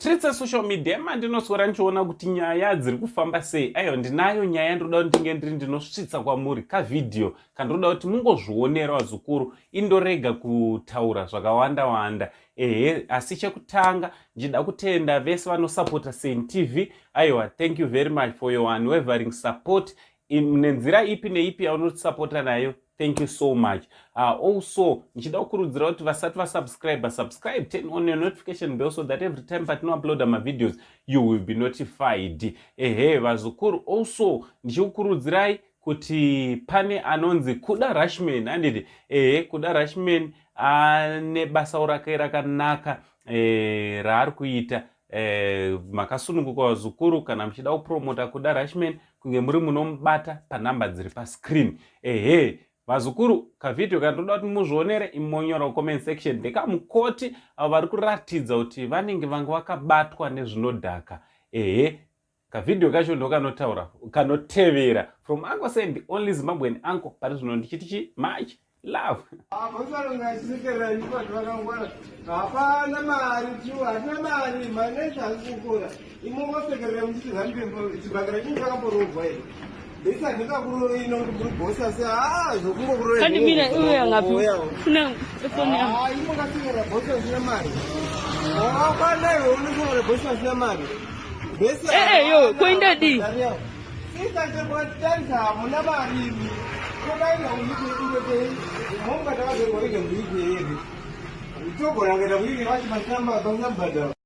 Streets social media mandinoswera ndichiona kuti nyaya dziri kufamba sei. Aiwa ndinayo nyaya ndoda kuti ndinge ndinosvitsa kwamuri kavidhio kandoda kuti mungozvionera vazukuru indorega kutaura zvakawanda wanda. Asi chekutanga ndida kutenda vese vanosupporta Sen TV. Aiwa, thank you very much for your unwavering support. Nenzira ipi neipi yaunotisupport nayo. Thank you so much. Also, nchida kukurudzira kuti vasati vasubscribe, turn on your notification bell so that every time patino upload my videos, you will be notified. Vazukuru, also, nchikukurudzirai kuti pane anonzi Kuda Rushman, andidi, Kuda Rushman, nebasa rake rakanaka, raari kuita, makasununguka vazukuru, kana mchida kupromota Kuda Rushman, kunge muri munomubata panamba dziri pascreen. Vazukuru, kavidhio kandoda kuti muzvionere imonyora comment section ndekamukoti avo vari kuratidza kuti vanenge vanga vakabatwa nezvinodhaka. Kavidhio kacho ndokanotaura kanotevera from Uncle Sen, the only Zimbabwean uncle, pari zvino ndichitichi much love. Hapana mari tu, hapana mari, manesa kukura. Imongosegera mutiti zambi chibagara chinhu chakaporogwa here. Ndisa ndikakuru ino kubosa se zvokungo kuroi. Kani mina uya ngapi? Kuna phone yangu. Imongasegera bosa zina mari. Hapana iwe unosegera bosa zina mari. Besa. Yo, kwenda di. Sisa ndikwatanza muna mari. Kodaina unike Mungu ataweza kuweka mliki hivi. Utoko na ngenda mwili wachi mashamba banga bada.